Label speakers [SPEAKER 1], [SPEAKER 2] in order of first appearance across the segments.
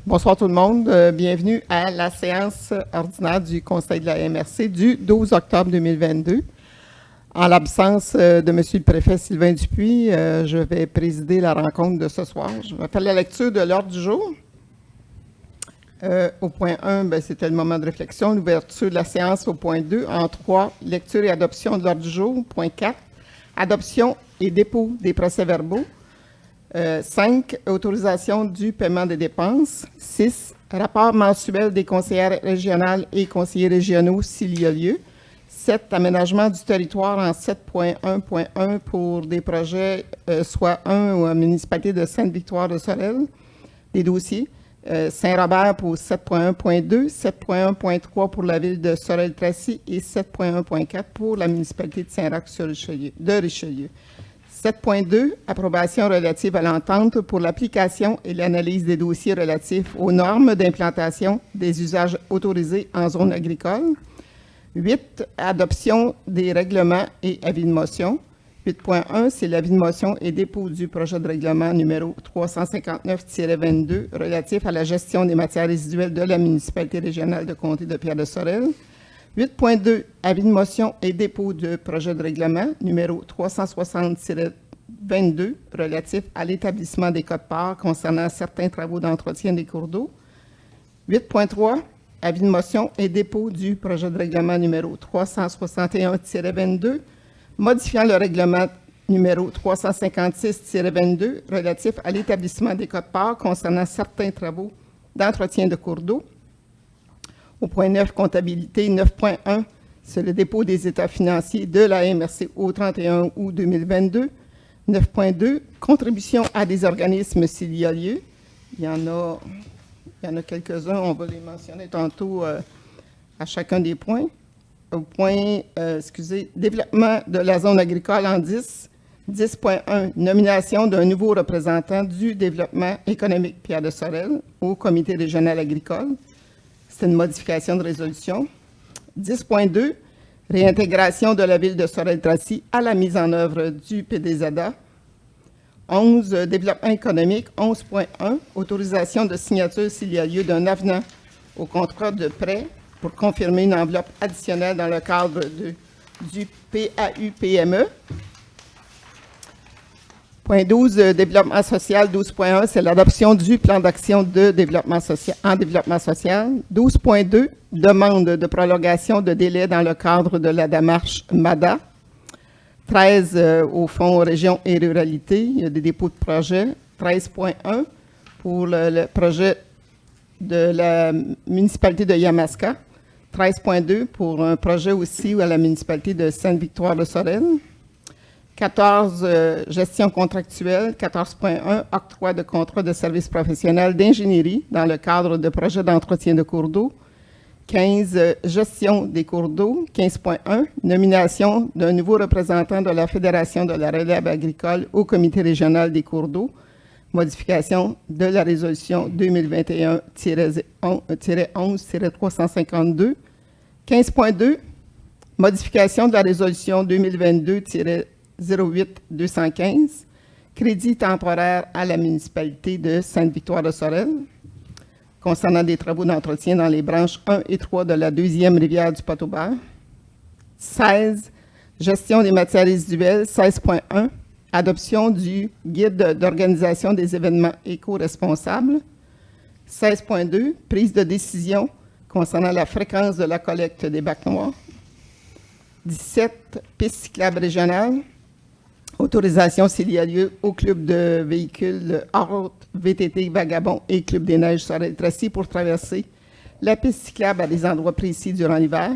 [SPEAKER 1] Bonsoir tout le monde. Bienvenue à la séance ordinaire du Conseil de la MRC du 12 octobre 2022. En l'absence de M. le préfet Sylvain Dupuis, je vais présider la rencontre de ce soir. Je vais faire la lecture de l'ordre du jour. Au point 1, c'était le moment de réflexion. L'ouverture de la séance au point 2. En 3, lecture et adoption de l'ordre du jour. Point 4, adoption et dépôt des procès-verbaux. 5, autorisation du paiement des dépenses. 6, rapport mensuel des conseillères régionales et conseillers régionaux s'il y a lieu. 7, aménagement du territoire en 7.1.1 pour des projets, soit 1 aux municipalités de Sainte-Victoire-de-Sorel, des dossiers. Saint-Robert pour 7.1.2, 7.1.3 pour la ville de Sorel-Tracy et 7.1.4 pour la municipalité de Saint-Roch-sur-Richelieu, de Richelieu. 7.2, approbation relative à l'entente pour l'application et l'analyse des dossiers relatifs aux normes d'implantation des usages autorisés en zone agricole. 8, adoption des règlements et avis de motion. 8.1, c'est l'avis de motion et dépôt du projet de règlement numéro 359-22 relatif à la gestion des matières résiduelles de la municipalité régionale de comté de Pierre-de-Sorel. 8.2, avis de motion et dépôt du projet de règlement numéro 360-22 relatif à l'établissement des quotes-parts concernant certains travaux d'entretien des cours d'eau. 8.3, avis de motion et dépôt du projet de règlement numéro 361-22 modifiant le règlement numéro 356-22 relatif à l'établissement des quotes-parts concernant certains travaux d'entretien de cours d'eau. Au point 9, comptabilité 9.1, c'est le dépôt des états financiers de la MRC au 31 août 2022. 9.2, contribution à des organismes s'il y a lieu. Il y en a quelques-uns, on va les mentionner tantôt à chacun des points. Au point, développement de la zone agricole en 10. 10.1, nomination d'un nouveau représentant du développement économique Pierre-de-Sorel au comité régional agricole. C'est une modification de résolution. 10.2, réintégration de la ville de Sorel-Tracy à la mise en œuvre du PDZA. 11, développement économique. 11.1, autorisation de signature s'il y a lieu d'un avenant au contrat de prêt pour confirmer une enveloppe additionnelle dans le cadre du PAU-PME. Point 12, développement social. 12.1, c'est l'adoption du plan d'action de développement social, en développement social. 12.2, demande de prolongation de délai dans le cadre de la démarche MADA. 13, au Fonds Région et Ruralité, il y a des dépôts de projets. 13.1, pour le projet de la municipalité de Yamaska. 13.2, pour un projet aussi à la municipalité de Sainte-Victoire-de-Sorel. 14, gestion contractuelle. 14.1, octroi de contrat de service professionnel d'ingénierie dans le cadre de projets d'entretien de cours d'eau. 15, gestion des cours d'eau. 15.1, nomination d'un nouveau représentant de la Fédération de la relève agricole au comité régional des cours d'eau. Modification de la résolution 2021-11-352. 15.2, modification de la résolution 2022-08-215, crédit temporaire à la municipalité de Sainte-Victoire-de-Sorel, concernant des travaux d'entretien dans les branches 1 et 3 de la deuxième rivière du Pot-au-Beurre. 16, gestion des matières résiduelles. 16.1, adoption du guide d'organisation des événements éco-responsables. 16.2, prise de décision concernant la fréquence de la collecte des bacs noirs. 17, piste cyclable régionale. Autorisation s'il y a lieu au club de véhicules hors VTT Vagabond et Club des Neiges Sorel-Tracy pour traverser la piste cyclable à des endroits précis durant l'hiver.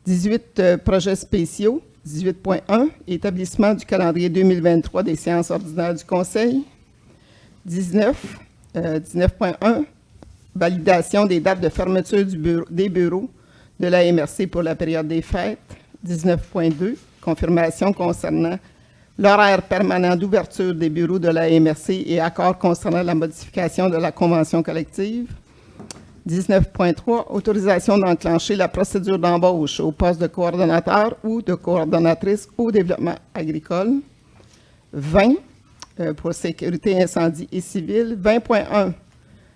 [SPEAKER 1] 18, projets spéciaux. 18.1, établissement du calendrier 2023 des séances ordinaires du Conseil. 19.1, validation des dates de fermeture des bureaux de la MRC pour la période des fêtes. 19.2, confirmation concernant l'horaire permanent d'ouverture des bureaux de la MRC et accord concernant la modification de la convention collective. 19.3, autorisation d'enclencher la procédure d'embauche au poste de coordonnateur ou de coordonnatrice au développement agricole. 20, pour sécurité, incendie et civil. 20.1,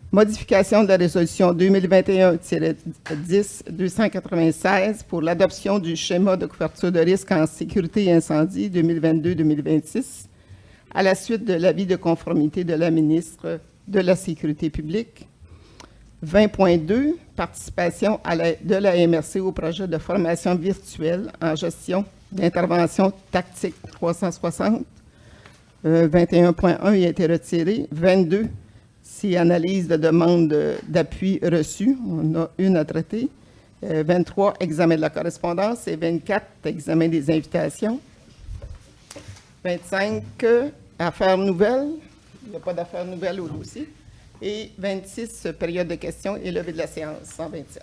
[SPEAKER 1] Modification de la résolution 2021-10-296 pour l'adoption du schéma de couverture de risque en sécurité et incendie 2022-2026 à la suite de l'avis de conformité de la ministre de la Sécurité publique. 20.2, participation de la MRC au projet de formation virtuelle en gestion d'intervention tactique 360. 21.1 il a été retiré. 22, c'est analyse de demande d'appui reçu. On a une à traiter. 23, examen de la correspondance. Et 24, examen des invitations. 25, affaires nouvelles. Il n'y a pas d'affaires nouvelles au dossier. Et 26, période de questions et levée de la séance, 127.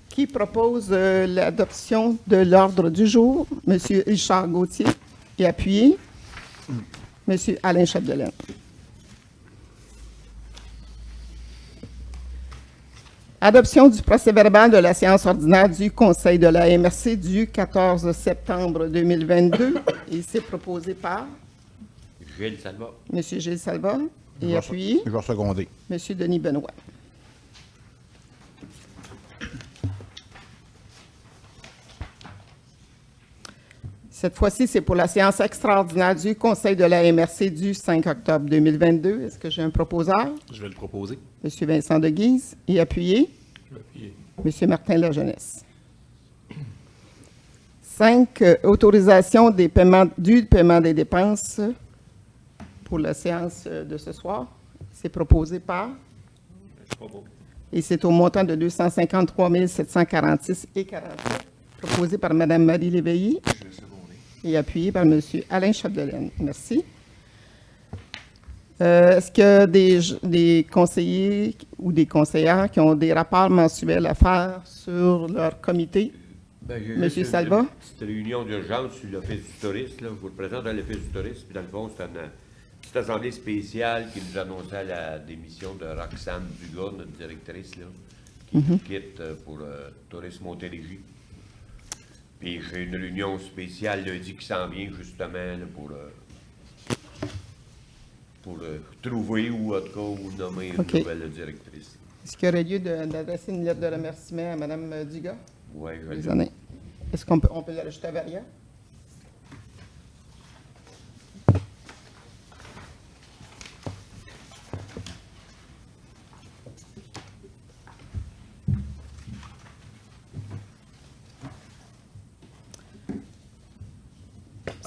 [SPEAKER 1] Qui propose l'adoption de l'ordre du jour? M. Richard Gauthier. Et appuyé. M. Alain Chapdelaine. Adoption du procès-verbal de la séance ordinaire du Conseil de la MRC du 14 septembre 2022. Et c'est proposé par
[SPEAKER 2] Gilles Salva.
[SPEAKER 1] M. Gilles Salva. Et appuyé.
[SPEAKER 3] Je vais seconder.
[SPEAKER 1] M. Denis Benoît. Cette fois-ci, c'est pour la séance extraordinaire du Conseil de la MRC du 5 octobre 2022. Est-ce que j'ai un proposeur?
[SPEAKER 4] Je vais le proposer.
[SPEAKER 1] M. Vincent de Guise. Et appuyé?
[SPEAKER 4] Je vais appuyer.
[SPEAKER 1] M. Martin Lajeunesse. 5. Autorisation du paiement des dépenses pour la séance de ce soir. C'est proposé par?
[SPEAKER 4] Je propose.
[SPEAKER 1] Et c'est au montant de 253 746 et 47. Proposé par Mme Marie Léveillé.
[SPEAKER 4] Je vais seconder.
[SPEAKER 1] Et appuyé par M. Alain Chapdelaine. Merci. Est-ce qu'il y a des conseillers ou des conseillères qui ont des rapports mensuels à faire sur leur comité? Monsieur Salva?
[SPEAKER 2] Une petite réunion d'urgence sur l'Office du tourisme. Là. Je vous le présente à l'Office du tourisme. Puis dans le fond, c'est une petite assemblée spéciale qui nous annonçait la démission de Roxane Dugas, notre directrice, là, qui nous quitte pour Tourisme Montérégie. Puis j'ai une réunion spéciale lundi qui s'en vient justement là, pour trouver ou en tout cas ou nommer une nouvelle directrice.
[SPEAKER 1] Est-ce qu'il y aurait lieu d'adresser une lettre de remerciement à Mme Dugas?
[SPEAKER 2] Oui, je vais
[SPEAKER 1] Les années. Est-ce qu'on peut la rajouter à Varia?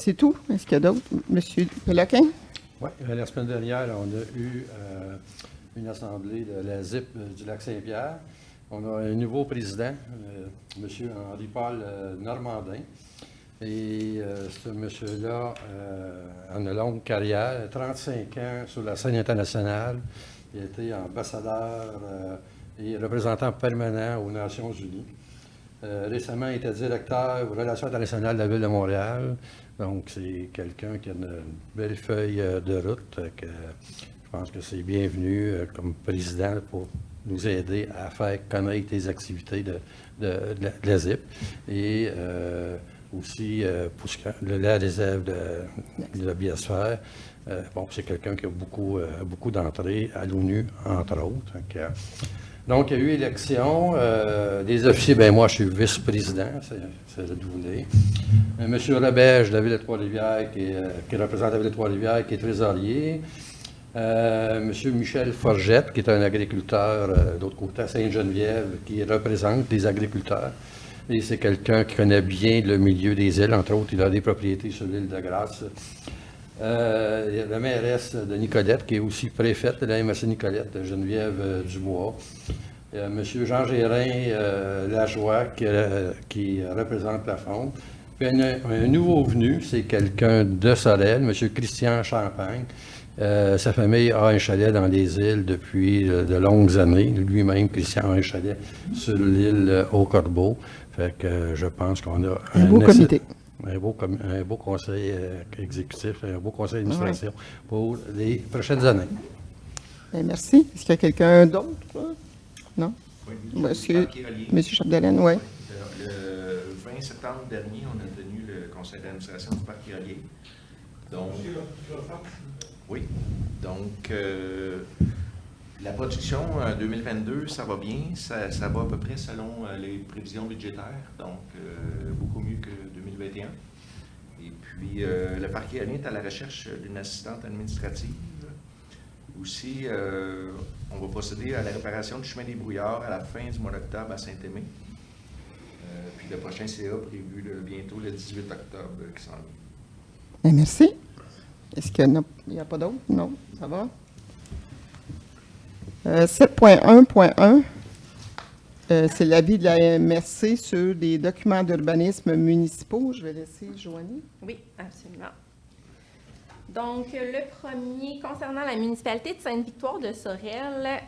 [SPEAKER 1] C'est tout? Est-ce qu'il y a d'autres? Monsieur Péloquin?
[SPEAKER 5] Oui, la semaine dernière, on a eu une assemblée de la ZIP du Lac-Saint-Pierre. On a un nouveau président, M. Henri-Paul Normandin. Et ce monsieur-là a une longue carrière, 35 ans sur la scène internationale. Il a été ambassadeur et représentant permanent aux Nations unies. Récemment, il était directeur aux relations internationales de la Ville de Montréal. Donc, c'est quelqu'un qui a une belle feuille de route. Que je pense que c'est bienvenu comme président pour nous aider à faire connaître les activités de la ZIP. Et aussi pour la réserve de la biosphère. Bon, c'est quelqu'un qui a beaucoup d'entrées à l'ONU, entre autres. Donc, il y a eu élection. Les officiers, bien moi, je suis vice-président, c'est redoublé. M. Robert de la Ville de Trois-Rivières, qui représente la Ville de Trois-Rivières, qui est trésorier. M. Michel Forgette, qui est un agriculteur de l'autre côté à Sainte-Geneviève, qui représente les agriculteurs. Et c'est quelqu'un qui connaît bien le milieu des îles. Entre autres, il a des propriétés sur l'île de Grâce. Il y a la mairesse de Nicolette, qui est aussi préfète de la MRC Nicolette, Geneviève Dubois. Il y a M. Jean Gérin Lajoie, qui représente la Fonte. Puis un nouveau venu, c'est quelqu'un de Sorel, M. Christian Champagne. Sa famille a un chalet dans les îles depuis de longues années. Lui-même, Christian, a un chalet sur l'île Au-Corbeau. Fait que je pense qu'on a
[SPEAKER 1] un beau comité.
[SPEAKER 5] Un beau conseil exécutif, un beau conseil d'administration pour les prochaines années.
[SPEAKER 1] Bien, merci. Est-ce qu'il y a quelqu'un d'autre? Non?
[SPEAKER 4] Oui,
[SPEAKER 1] Monsieur Chapdelaine, oui.
[SPEAKER 4] Le 20 septembre dernier, on a tenu le conseil d'administration du Parc Irolier. Donc, Oui. Donc, la production 2022, ça va bien. Ça va à peu près selon les prévisions budgétaires, donc beaucoup mieux que 2021. Et puis, le parc éolien est à la recherche d'une assistante administrative. Aussi, on va procéder à la réparation du chemin des brouillards à la fin du mois d'octobre à Saint-Aimé. Puis le prochain CA prévu bientôt le 18 octobre qui s'en vient.
[SPEAKER 1] Bien, merci. Est-ce qu'il n'y a pas d'autres? Non, ça va. 7.1.1, c'est l'avis de la MRC sur des documents d'urbanisme municipaux. Je vais laisser Joanie.
[SPEAKER 3] Oui, absolument. Donc, le premier, concernant la municipalité de Sainte-Victoire de Sorel,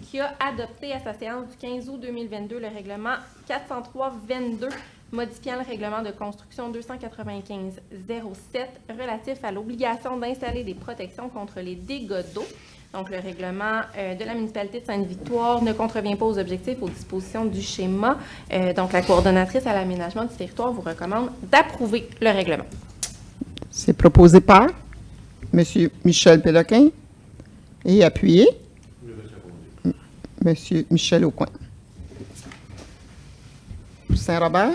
[SPEAKER 3] qui a adopté à sa séance du 15 août 2022 le règlement 403-22, modifiant le règlement de construction 295-07 relatif à l'obligation d'installer des protections contre les dégâts d'eau. Donc, le règlement de la municipalité de Sainte-Victoire ne contrevient pas aux objectifs, aux dispositions du schéma. Donc, la coordonnatrice à l'aménagement du territoire vous recommande d'approuver le règlement.
[SPEAKER 1] C'est proposé par M. Michel Péloquin et appuyé M. Michel Aucoin. Saint-Robert?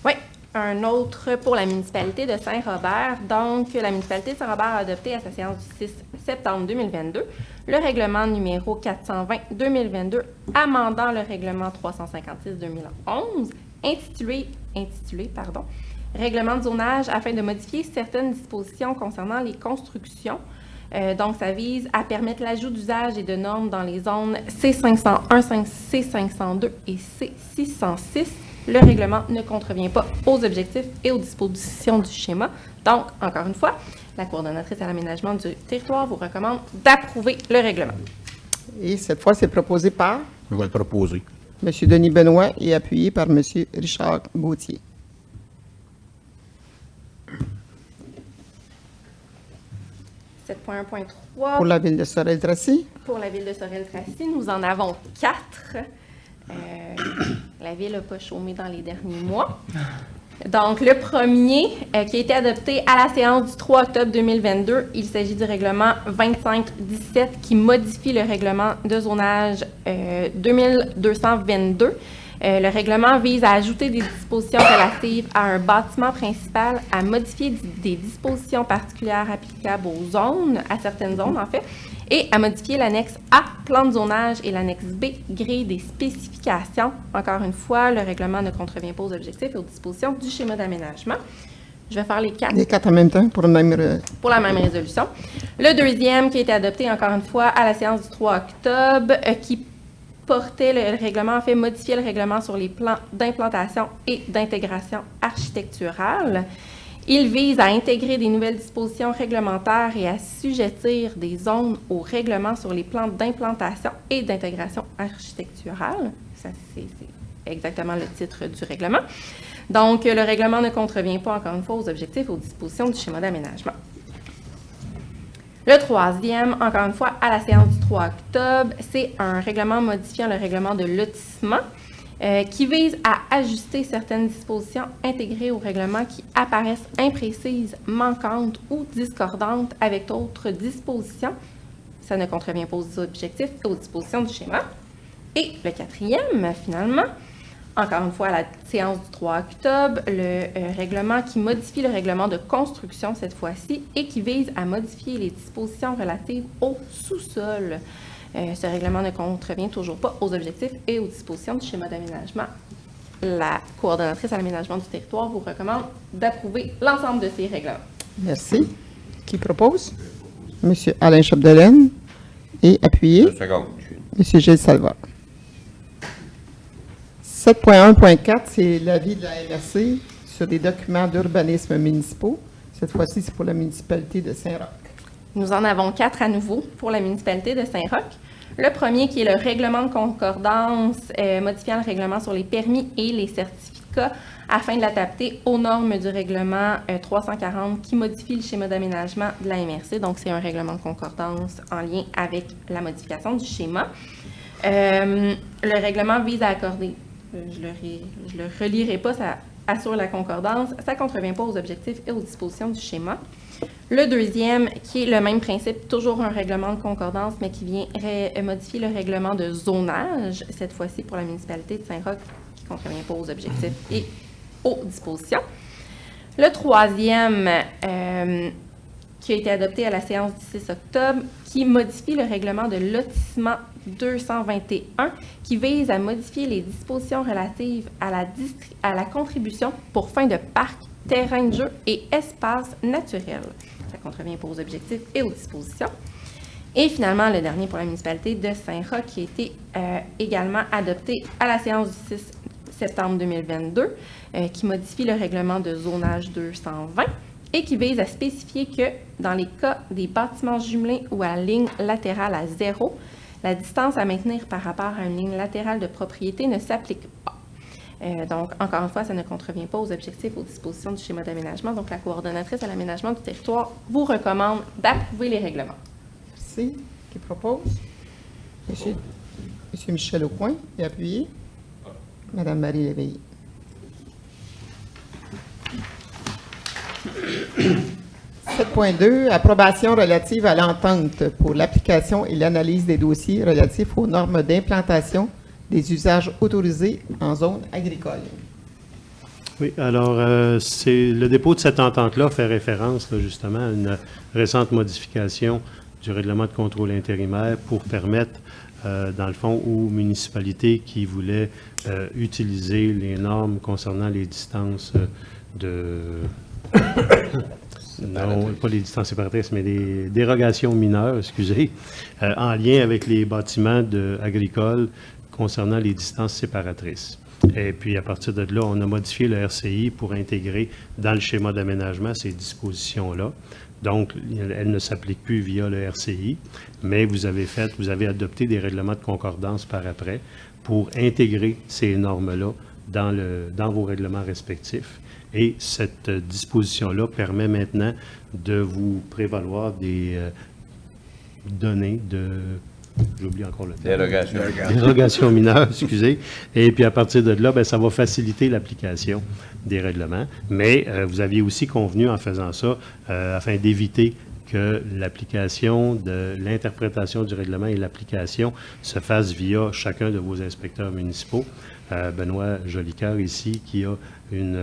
[SPEAKER 3] Oui, un autre pour la municipalité de Saint-Robert. Donc, la municipalité de Saint-Robert a adopté à sa séance du 6 septembre 2022 le règlement numéro 420-2022 amendant le règlement 356-2011 intitulé règlement de zonage afin de modifier certaines dispositions concernant les constructions. Donc, ça vise à permettre l'ajout d'usages et de normes dans les zones C501, C502 et C606. Le règlement ne contrevient pas aux objectifs et aux dispositions du schéma. Donc, encore une fois, la coordonnatrice à l'aménagement du territoire vous recommande d'approuver le règlement.
[SPEAKER 1] Et cette fois, c'est proposé par
[SPEAKER 6] Je vais le proposer.
[SPEAKER 1] M. Denis Benoît et appuyé par M. Richard Gauthier. Pour la ville de Sorel-Tracy.
[SPEAKER 3] Pour la ville de Sorel-Tracy, nous en avons 4. La ville n'a pas chômé dans les derniers mois. Donc, le premier qui a été adopté à la séance du 3 octobre 2022, il s'agit du règlement 2517 qui modifie le règlement de zonage 2222. Le règlement vise à ajouter des dispositions relatives à un bâtiment principal, à modifier des dispositions particulières applicables aux zones, à certaines zones en fait, et à modifier l'annexe A, plan de zonage, et l'annexe B, grille des spécifications. Encore une fois, le règlement ne contrevient pas aux objectifs et aux dispositions du schéma d'aménagement. Je vais faire les 4.
[SPEAKER 1] Les 4 en même temps pour le même...
[SPEAKER 3] Pour la même résolution. Le deuxième qui a été adopté, encore une fois, à la séance du 3 octobre, qui portait le règlement, en fait, modifier le règlement sur les plans d'implantation et d'intégration architecturale. Il vise à intégrer des nouvelles dispositions réglementaires et à assujettir des zones au règlement sur les plans d'implantation et d'intégration architecturale. Ça, c'est exactement le titre du règlement. Donc, le règlement ne contrevient pas, encore une fois, aux objectifs et aux dispositions du schéma d'aménagement. Le troisième, encore une fois, à la séance du 3 octobre, c'est un règlement modifiant le règlement de lotissement qui vise à ajuster certaines dispositions intégrées au règlement qui apparaissent imprécises, manquantes ou discordantes avec d'autres dispositions. Ça ne contrevient pas aux objectifs et aux dispositions du schéma. Et le quatrième, finalement, encore une fois, à la séance du 3 octobre, le règlement qui modifie le règlement de construction cette fois-ci et qui vise à modifier les dispositions relatives au sous-sol. Ce règlement ne contrevient toujours pas aux objectifs et aux dispositions du schéma d'aménagement. La coordonnatrice à l'aménagement du territoire vous recommande d'approuver l'ensemble de ces règlements.
[SPEAKER 1] Merci. Qui propose? M. Alain Chapdelaine et appuyé
[SPEAKER 2] Une seconde.
[SPEAKER 1] M. Gilles Salvat. 7.1.4, c'est l'avis de la MRC sur des documents d'urbanisme municipaux. Cette fois-ci, c'est pour la municipalité de Saint-Roch.
[SPEAKER 3] Nous en avons 4 à nouveau pour la municipalité de Saint-Roch. Le premier qui est le règlement de concordance modifiant le règlement sur les permis et les certificats afin de l'adapter aux normes du règlement 340 qui modifie le schéma d'aménagement de la MRC. Donc, c'est un règlement de concordance en lien avec la modification du schéma. Le règlement vise à accorder, je le relirai pas, ça assure la concordance, ça ne contrevient pas aux objectifs et aux dispositions du schéma. Le deuxième, qui est le même principe, toujours un règlement de concordance, mais qui vient modifier le règlement de zonage, cette fois-ci pour la municipalité de Saint-Roch, qui ne contrevient pas aux objectifs et aux dispositions. Le troisième, qui a été adopté à la séance du 6 octobre, qui modifie le règlement de lotissement 221, qui vise à modifier les dispositions relatives à la contribution pour fin de parc, terrain de jeu et espace naturel. Ça contrevient pas aux objectifs et aux dispositions. Et finalement, le dernier pour la municipalité de Saint-Roch, qui a été également adopté à la séance du 6 septembre 2022, qui modifie le règlement de zonage 220 et qui vise à spécifier que dans les cas des bâtiments jumelés ou à ligne latérale à 0, la distance à maintenir par rapport à une ligne latérale de propriété ne s'applique pas. Donc, encore une fois, ça ne contrevient pas aux objectifs, aux dispositions du schéma d'aménagement. Donc, la coordonnatrice à l'aménagement du territoire vous recommande d'approuver les règlements.
[SPEAKER 1] Merci. Qui propose? Monsieur Michel Aucoin, et appuyé. Madame Marie Léveillé. « 7.2. Approbation relative à l'entente pour l'application et l'analyse des dossiers relatifs aux normes d'implantation des usages autorisés en zone agricole. »
[SPEAKER 6] Oui, alors, c'est le dépôt de cette entente-là fait référence là, justement à une récente modification du règlement de contrôle intérimaire pour permettre, dans le fond, aux municipalités qui voulaient utiliser les normes concernant les distances non, pas les distances séparatrices, mais des dérogations mineures, excusez, en lien avec les bâtiments agricoles concernant les distances séparatrices. Et puis, à partir de là, on a modifié le RCI pour intégrer dans le schéma d'aménagement ces dispositions-là. Donc, elles ne s'appliquent plus via le RCI, mais vous avez adopté des règlements de concordance par après pour intégrer ces normes-là dans vos règlements respectifs. Et cette disposition-là permet maintenant de vous prévaloir des données de... J'oublie encore le terme. Dérogation mineure, excusez. Et puis à partir de là, bien, ça va faciliter l'application des règlements. Mais vous aviez aussi convenu en faisant ça, afin d'éviter que l'application de l'interprétation du règlement et l'application se fasse via chacun de vos inspecteurs municipaux. Benoît Jolicoeur ici, qui a une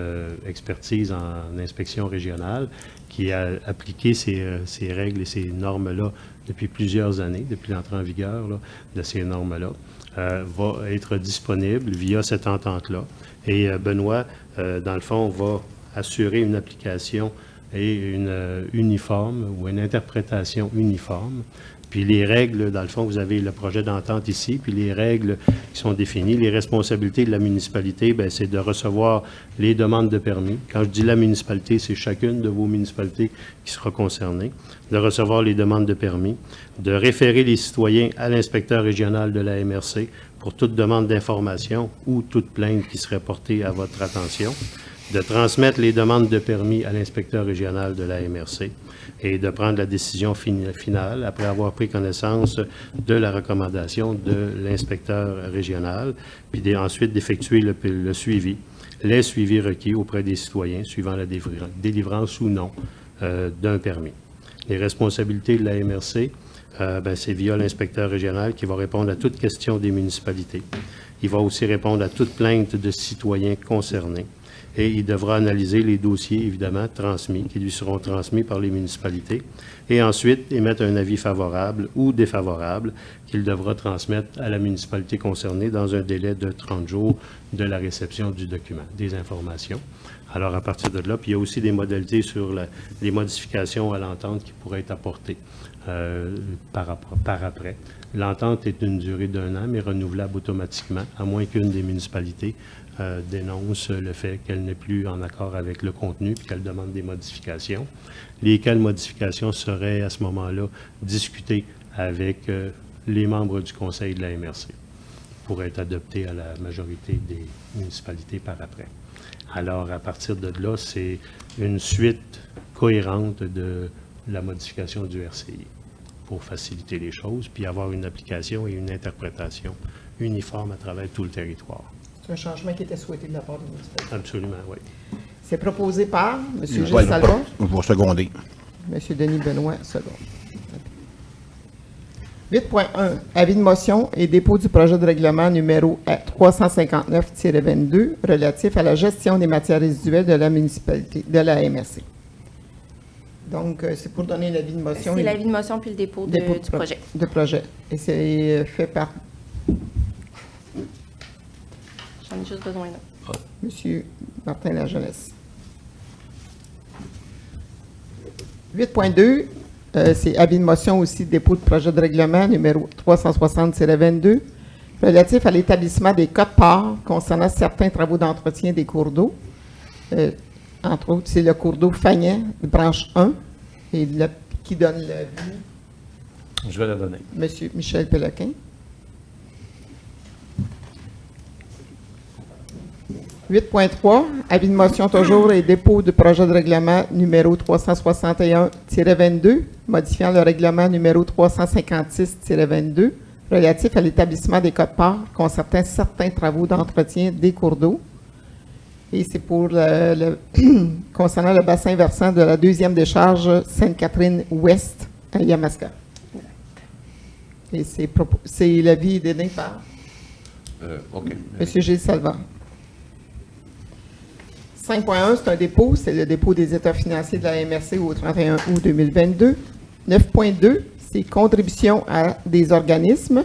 [SPEAKER 6] expertise en inspection régionale, qui a appliqué ces règles et ces normes-là depuis plusieurs années, depuis l'entrée en vigueur là, de ces normes-là, va être disponible via cette entente-là. Et Benoît, dans le fond, va assurer une application et une uniforme ou une interprétation uniforme. Puis les règles, dans le fond, vous avez le projet d'entente ici, puis les règles qui sont définies. Les responsabilités de la municipalité, bien, c'est de recevoir les demandes de permis. Quand je dis la municipalité, c'est chacune de vos municipalités qui sera concernée. De recevoir les demandes de permis, de référer les citoyens à l'inspecteur régional de la MRC pour toute demande d'information ou toute plainte qui serait portée à votre attention, de transmettre les demandes de permis à l'inspecteur régional de la MRC et de prendre la décision finale après avoir pris connaissance de la recommandation de l'inspecteur régional, puis ensuite d'effectuer le suivi, les suivis requis auprès des citoyens suivant la délivrance ou non d'un permis. Les responsabilités de la MRC, c'est via l'inspecteur régional qui va répondre à toute question des municipalités. Il va aussi répondre à toute plainte de citoyens concernés. Et il devra analyser les dossiers, évidemment, qui lui seront transmis par les municipalités, et ensuite émettre un avis favorable ou défavorable qu'il devra transmettre à la municipalité concernée dans un délai de 30 jours de la réception du document, des informations. Alors, à partir de là, puis il y a aussi des modalités sur les modifications à l'entente qui pourraient être apportées par après. L'entente est d'une durée d'1 an, mais renouvelable automatiquement, à moins qu'une des municipalités dénonce le fait qu'elle n'est plus en accord avec le contenu et qu'elle demande des modifications, lesquelles modifications seraient à ce moment-là discutées avec les membres du conseil de la MRC pour être adoptées à la majorité des municipalités par après. Alors, à partir de là, c'est une suite cohérente de la modification du RCI pour faciliter les choses, puis avoir une application et une interprétation uniforme à travers tout le territoire.
[SPEAKER 1] C'est un changement qui était souhaité de la part de municipalité.
[SPEAKER 6] Absolument, oui.
[SPEAKER 1] C'est proposé par M. Gilles Salva.
[SPEAKER 7] Pour seconder.
[SPEAKER 1] M. Denis Benoît, second. 8.1. Avis de motion et dépôt du projet de règlement numéro 359-22 relatif à la gestion des matières résiduelles de la municipalité, de la MRC. Donc, c'est pour donner l'avis de motion.
[SPEAKER 3] C'est l'avis de motion puis le dépôt du projet.
[SPEAKER 1] De projet. Et c'est fait par
[SPEAKER 3] J'en ai juste besoin là.
[SPEAKER 1] M. Martin Lajeunesse. 8.2, c'est avis de motion aussi, dépôt de projet de règlement numéro 360-22, relatif à l'établissement des quotes-parts concernant certains travaux d'entretien des cours d'eau. Entre autres, c'est le cours d'eau Fagnan, branche 1, et qui donne l'avis.
[SPEAKER 5] Je vais la donner.
[SPEAKER 1] M. Michel Péloquin. 8.3, avis de motion toujours et dépôt du projet de règlement numéro 361-22, modifiant le règlement numéro 356-22, relatif à l'établissement des quotes-parts concernant certains travaux d'entretien des cours d'eau. Et c'est pour concernant le bassin versant de la deuxième décharge Sainte-Catherine-Ouest à Yamaska. Et c'est l'avis donné par
[SPEAKER 2] OK.
[SPEAKER 1] M. Gilles Salvant. 5.1, c'est un dépôt, c'est le dépôt des états financiers de la MRC au 31 août 2022. 9.2, c'est contribution à des organismes.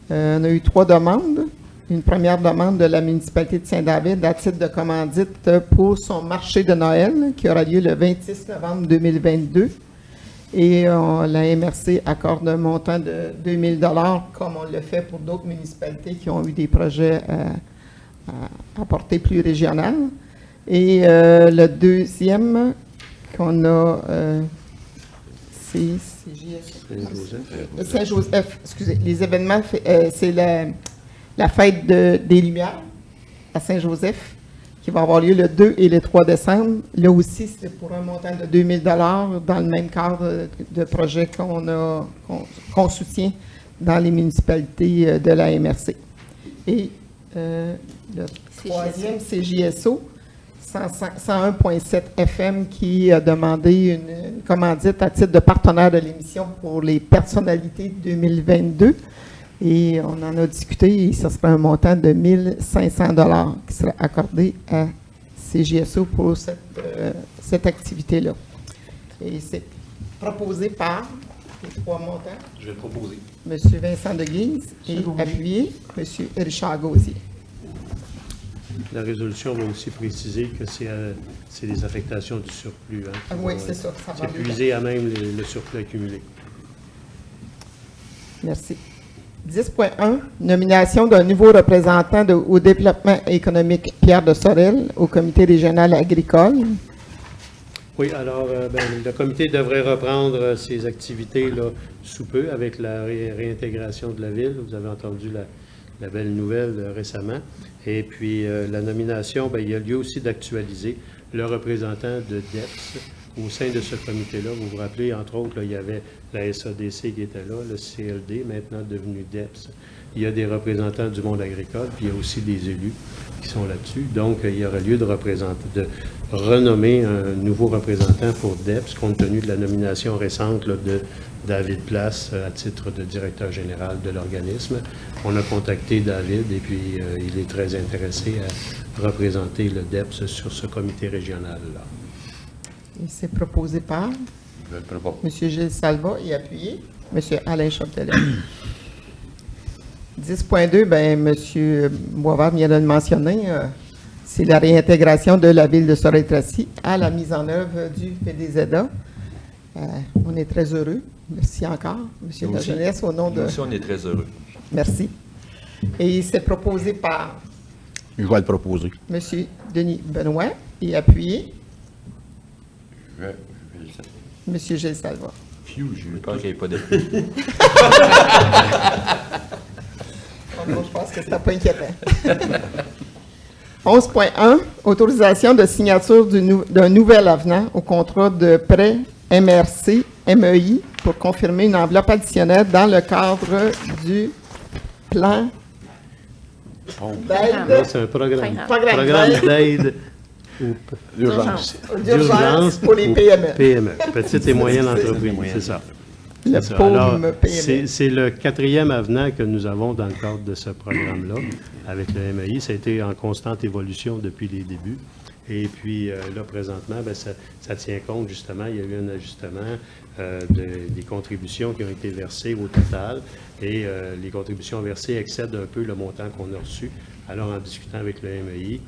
[SPEAKER 1] On a eu 3 demandes. Une première demande de la municipalité de Saint-David à titre de commandite pour son marché de Noël qui aura lieu le 26 novembre 2022. Et la MRC accorde un montant de 2 000 $ comme on le fait pour d'autres municipalités qui ont eu des projets à portée plus régionale. Et le deuxième qu'on a, c'est Saint-Joseph, excusez, les événements, c'est la fête des Lumières à Saint-Joseph qui va avoir lieu le 2 et le 3 décembre. Là aussi, c'est pour un montant de 2 000 $ dans le même cadre de projet qu'on soutient dans les municipalités de la MRC. Et le troisième, c'est JSO. 101.7 FM qui a demandé une commandite à titre de partenaire de l'émission pour les personnalités 2022. Et on en a discuté et ce serait un montant de 1 500 $ qui serait accordé à CJSO pour cette activité-là. Et c'est proposé par les 3 montants.
[SPEAKER 4] Je vais le proposer.
[SPEAKER 1] M. Vincent de Guise et appuyé M. Richard Gauthier.
[SPEAKER 6] La résolution va aussi préciser que c'est des affectations du surplus. Hein,
[SPEAKER 1] Oui, c'est ça.
[SPEAKER 6] C'est puiser à même le surplus accumulé.
[SPEAKER 1] Merci. 10.1, nomination d'un nouveau représentant au développement économique Pierre de Sorel au comité régional agricole.
[SPEAKER 6] Oui, alors le comité devrait reprendre ses activités là, sous peu avec la réintégration de la ville. Vous avez entendu la belle nouvelle récemment. Et puis, la nomination, il y a lieu aussi d'actualiser le représentant de DEPS au sein de ce comité-là. Vous vous rappelez, entre autres, là, il y avait la SADC qui était là, le CLD, maintenant devenu DEPS. Il y a des représentants du monde agricole, puis il y a aussi des élus qui sont là-dessus. Donc, il y aura lieu de renommer un nouveau représentant pour DEPS, compte tenu de la nomination récente là, de David Place à titre de directeur général de l'organisme. On a contacté David et puis il est très intéressé à représenter le DEPS sur ce comité régional-là.
[SPEAKER 1] Et c'est proposé par M. Gilles Salva et appuyé M. Alain Chapdelaine. 10.2, M. Boisvert vient de le mentionner, c'est la réintégration de la ville de Sorel-Tracy à la mise en œuvre du PDZA. On est très heureux. Merci encore, M. La Jeunesse, au nom de...
[SPEAKER 4] Nous aussi, on est très heureux.
[SPEAKER 1] Merci. Et c'est proposé par...
[SPEAKER 7] Je vais le proposer.
[SPEAKER 1] M. Denis Benoît et appuyé M. Gilles Salva.
[SPEAKER 4] J'ai eu peur qu'il n'y ait pas d'appui.
[SPEAKER 1] Je pense que c'était pas inquiétant. 11.1, autorisation de signature d'un nouvel avenant au contrat de prêt MRC-MEI pour confirmer une enveloppe additionnelle dans le cadre du plan d'aide.
[SPEAKER 6] C'est un programme
[SPEAKER 1] Programme
[SPEAKER 6] d'aide
[SPEAKER 7] L'urgence.
[SPEAKER 1] D'urgence pour les PME.
[SPEAKER 6] PME, petites et moyennes
[SPEAKER 1] C'est-
[SPEAKER 6] entreprises, c'est ça.
[SPEAKER 1] Le
[SPEAKER 6] C'est ça.
[SPEAKER 1] pauvre
[SPEAKER 6] Alors,
[SPEAKER 1] PME.
[SPEAKER 6] c'est le 4e avenant que nous avons dans le cadre de ce programme-là avec le MEI. Ça a été en constante évolution depuis les débuts. Et puis là, présentement, ben, ça tient compte, justement, il y a eu un ajustement des contributions qui ont été versées au total. Et les contributions versées excèdent un peu le montant qu'on a reçu. Alors, en discutant avec le MEI,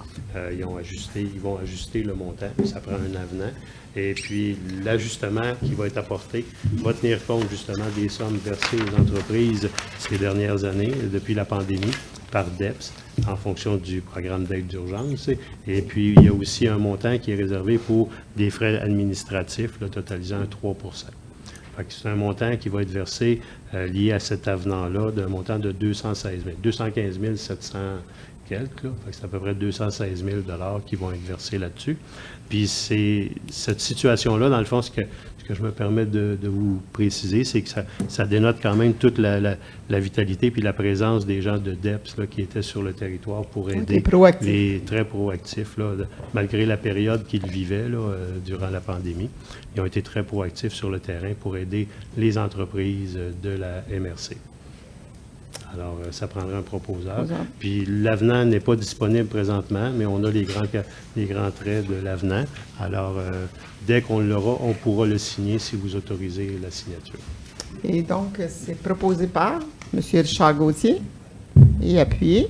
[SPEAKER 6] ils vont ajuster le montant. Ça prend un avenant. Et puis, l'ajustement qui va être apporté va tenir compte, justement, des sommes versées aux entreprises ces dernières années, depuis la pandémie, par DEPS, en fonction du programme d'aide d'urgence. Et puis, il y a aussi un montant qui est réservé pour des frais administratifs, là, totalisant 3 Fait que c'est un montant qui va être versé lié à cet avenant-là, d'un montant de 215 700 quelques. Là. Fait que c'est à peu près 216 000 qui vont être versés là-dessus. Puis c'est cette situation-là, dans le fond, ce que je me permets de vous préciser, c'est que ça dénote quand même toute la vitalité puis la présence des gens de DEPS là, qui étaient sur le territoire pour aider les très proactifs, là, malgré la période qu'ils vivaient là, durant la pandémie. Ils ont été très proactifs sur le terrain pour aider les entreprises de la MRC. Alors, ça prendra un proposeur. Puis, l'avenant n'est pas disponible présentement, mais on a les grands traits de l'avenant. Alors, dès qu'on l'aura, on pourra le signer si vous autorisez la signature.
[SPEAKER 1] Et donc, c'est proposé par M. Richard Gauthier et appuyé.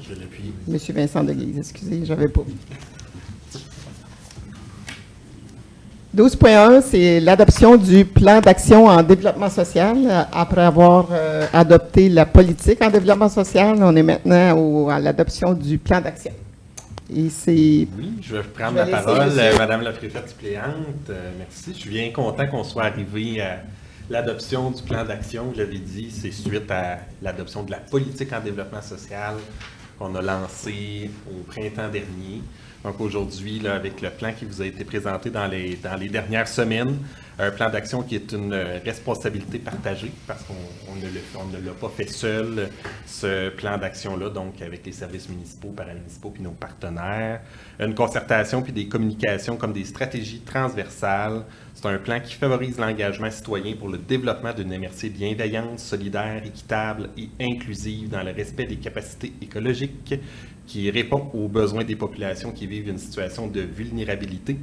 [SPEAKER 4] Je l'appuie.
[SPEAKER 1] M. Vincent Deguise, excusez, j'avais pas vu. 12.1, c'est l'adoption du plan d'action en développement social. Après avoir adopté la politique en développement social, on est maintenant à l'adoption du plan d'action. Et c'est...
[SPEAKER 8] Oui, je vais prendre la parole, Madame la préfète suppléante. Merci. Je suis bien content qu'on soit arrivé à l'adoption du plan d'action. Je l'avais dit, c'est suite à l'adoption de la politique en développement social qu'on a lancée au printemps dernier. Donc aujourd'hui, là, avec le plan qui vous a été présenté dans les dernières semaines, un plan d'action qui est une responsabilité partagée parce qu'on ne l'a pas fait seul, ce plan d'action-là, donc avec les services municipaux, paramunicipaux puis nos partenaires. Une concertation puis des communications comme des stratégies transversales. C'est un plan qui favorise l'engagement citoyen pour le développement d'une MRC bienveillante, solidaire, équitable et inclusive dans le respect des capacités écologiques, qui répond aux besoins des populations qui vivent une situation de vulnérabilité.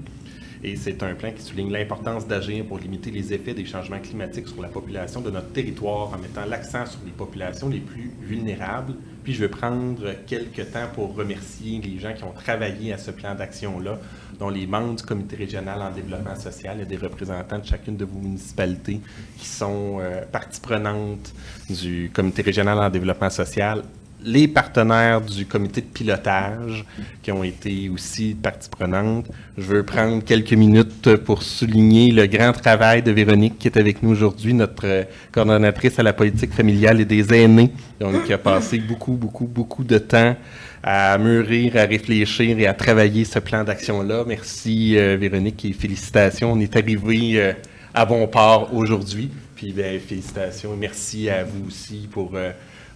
[SPEAKER 8] Et c'est un plan qui souligne l'importance d'agir pour limiter les effets des changements climatiques sur la population de notre territoire en mettant l'accent sur les populations les plus vulnérables. Puis je vais prendre quelques temps pour remercier les gens qui ont travaillé à ce plan d'action-là, dont les membres du comité régional en développement social et des représentants de chacune de vos municipalités qui sont partie prenante du comité régional en développement social, les partenaires du comité de pilotage qui ont été aussi partie prenante. Je veux prendre quelques minutes pour souligner le grand travail de Véronique qui est avec nous aujourd'hui, notre coordonnatrice à la politique familiale et des aînés, donc qui a passé beaucoup de temps à mûrir, à réfléchir et à travailler ce plan d'action-là. Merci Véronique et félicitations. On est arrivé à bon port aujourd'hui. Puis bien, félicitations et merci à vous aussi pour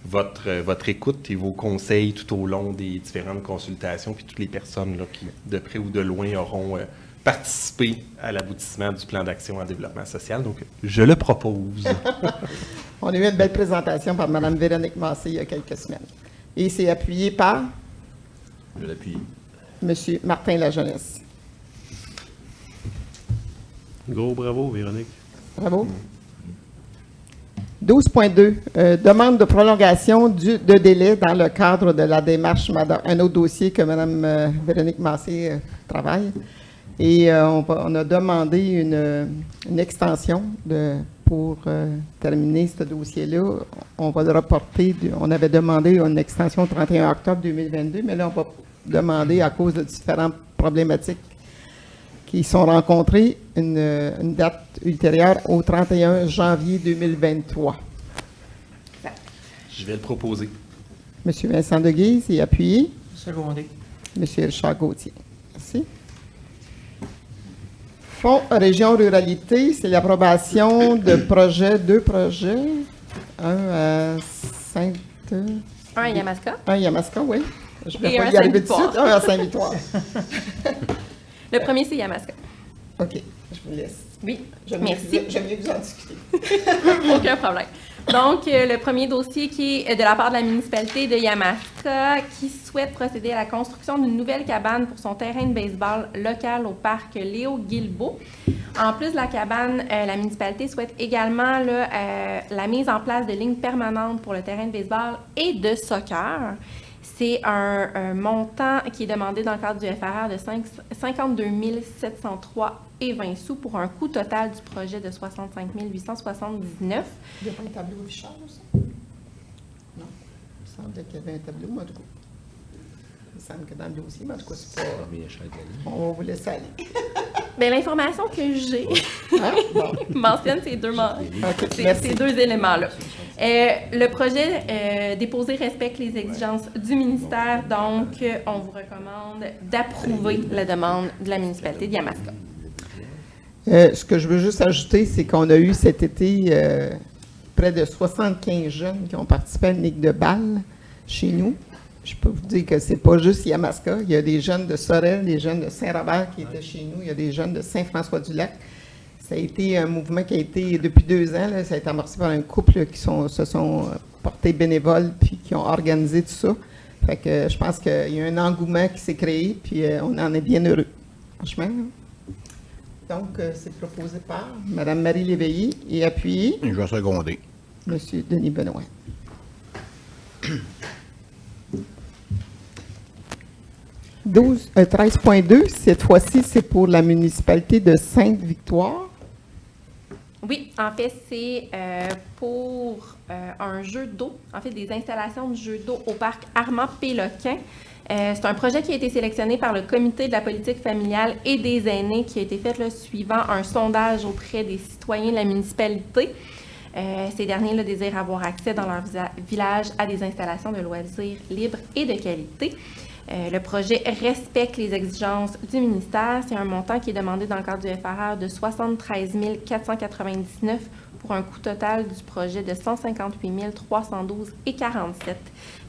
[SPEAKER 8] votre écoute et vos conseils tout au long des différentes consultations, puis toutes les personnes là, qui, de près ou de loin, auront participé à l'aboutissement du plan d'action en développement social. Donc, je le propose.
[SPEAKER 1] On a eu une belle présentation par Mme Véronique Massé il y a quelques semaines. Et c'est appuyé par?
[SPEAKER 7] Je l'appuie.
[SPEAKER 1] M. Martin Lajeunesse.
[SPEAKER 6] Gros bravo, Véronique.
[SPEAKER 1] Bravo. 12.2, demande de prolongation de délai dans le cadre de la démarche, un autre dossier que Mme Véronique Massé travaille. Et on a demandé une extension pour terminer ce dossier-là. On va le reporter. On avait demandé une extension au 31 octobre 2022, mais là, on va demander, à cause de différentes problématiques qui sont rencontrées, une date ultérieure au 31 janvier 2023.
[SPEAKER 8] Je vais le proposer.
[SPEAKER 1] M. Vincent Deguise est appuyé.
[SPEAKER 9] Secondé.
[SPEAKER 1] M. Richard Gauthier. Merci. Fonds Région Ruralité, c'est l'approbation de deux projets. Un à Sainte...
[SPEAKER 3] Un à Yamaska.
[SPEAKER 1] Un à Yamaska, oui. Je vais
[SPEAKER 3] Et
[SPEAKER 1] pas
[SPEAKER 3] un
[SPEAKER 1] y arriver tout de
[SPEAKER 3] 5
[SPEAKER 1] suite.
[SPEAKER 3] victoires.
[SPEAKER 1] Un à 5 victoires.
[SPEAKER 3] Le premier, c'est Yamaska.
[SPEAKER 1] OK, je vous laisse.
[SPEAKER 3] Oui,
[SPEAKER 1] J'aime
[SPEAKER 3] merci.
[SPEAKER 1] mieux vous en discuter.
[SPEAKER 3] Aucun problème. Donc, le premier dossier qui est de la part de la municipalité de Yamaska qui souhaite procéder à la construction d'une nouvelle cabane pour son terrain de baseball local au parc Léo Guilbeault. En plus de la cabane, la municipalité souhaite également la mise en place de lignes permanentes pour le terrain de baseball et de soccer. C'est un montant qui est demandé dans le cadre du FRR de 52 703,20 sous pour un coût total du projet de 65 879.
[SPEAKER 1] Il n'y a pas un tableau affichage aussi? Non. Il me semblait qu'il y avait un tableau, mais en tout cas. Il me semble que dans le dossier, mais en tout cas, c'est pas. On va vous laisser aller.
[SPEAKER 3] Bien, l'information que j'ai
[SPEAKER 1] Hein? Bon.
[SPEAKER 3] mentionne ces deux,
[SPEAKER 1] OK, merci.
[SPEAKER 3] ces deux éléments-là. Le projet déposé respecte les exigences du ministère, donc on vous recommande d'approuver la demande de la municipalité de Yamaska.
[SPEAKER 1] Ce que je veux juste ajouter, c'est qu'on a eu cet été près de 75 jeunes qui ont participé à une ligue de balle chez nous. Je peux vous dire que c'est pas juste Yamaska. Il y a des jeunes de Sorel, des jeunes de Saint-Robert qui étaient chez nous. Il y a des jeunes de Saint-François-du-Lac. Ça a été un mouvement qui a été, depuis 2 ans, là, ça a été amorcé par un couple là, qui se sont portés bénévoles puis qui ont organisé tout ça. Fait que je pense qu'il y a un engouement qui s'est créé puis on en est bien heureux. Franchement. Là. Donc, c'est proposé par Mme Marie Léveillé et appuyé
[SPEAKER 7] Je vais seconder.
[SPEAKER 1] M. Denis Benoît. 13.2, cette fois-ci, c'est pour la municipalité de Sainte-Victoire.
[SPEAKER 3] Oui, en fait, c'est pour un jeu d'eau, en fait, des installations de jeux d'eau au parc Armand-Péloquin. C'est un projet qui a été sélectionné par le comité de la politique familiale et des aînés qui a été fait là, suivant un sondage auprès des citoyens de la municipalité. Ces derniers là, désirent avoir accès dans leur village à des installations de loisirs libres et de qualité. Le projet respecte les exigences du ministère. C'est un montant qui est demandé dans le cadre du FRR de 73 499 pour un coût total du projet de 158 312,47.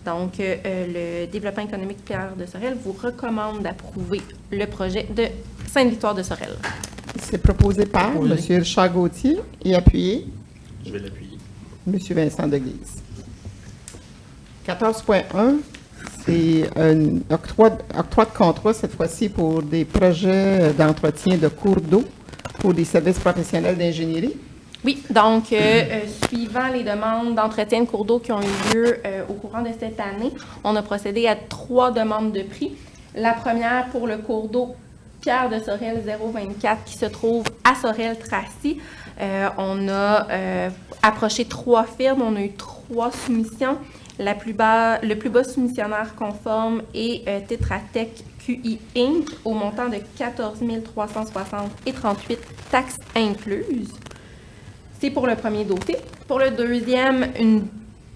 [SPEAKER 3] Donc, le développement économique Pierre de Sorel vous recommande d'approuver le projet de Sainte-Victoire de Sorel.
[SPEAKER 1] C'est proposé par M. Richard Gauthier et appuyé
[SPEAKER 8] Je vais l'appuyer.
[SPEAKER 1] M. Vincent Deguise. 14.1, c'est un octroi de contrat, cette fois-ci, pour des projets d'entretien de cours d'eau pour des services professionnels d'ingénierie.
[SPEAKER 3] Oui, donc, suivant les demandes d'entretien de cours d'eau qui ont eu lieu au courant de cette année, on a procédé à 3 demandes de prix. La première pour le cours d'eau Pierre de Sorel 024 qui se trouve à Sorel-Tracy. On a approché 3 firmes, on a eu 3 soumissions. Le plus bas soumissionnaire conforme est Tetra Tech QI Inc. au montant de 14 360,38 taxes incluses. C'est pour le premier dossier. Pour le deuxième, une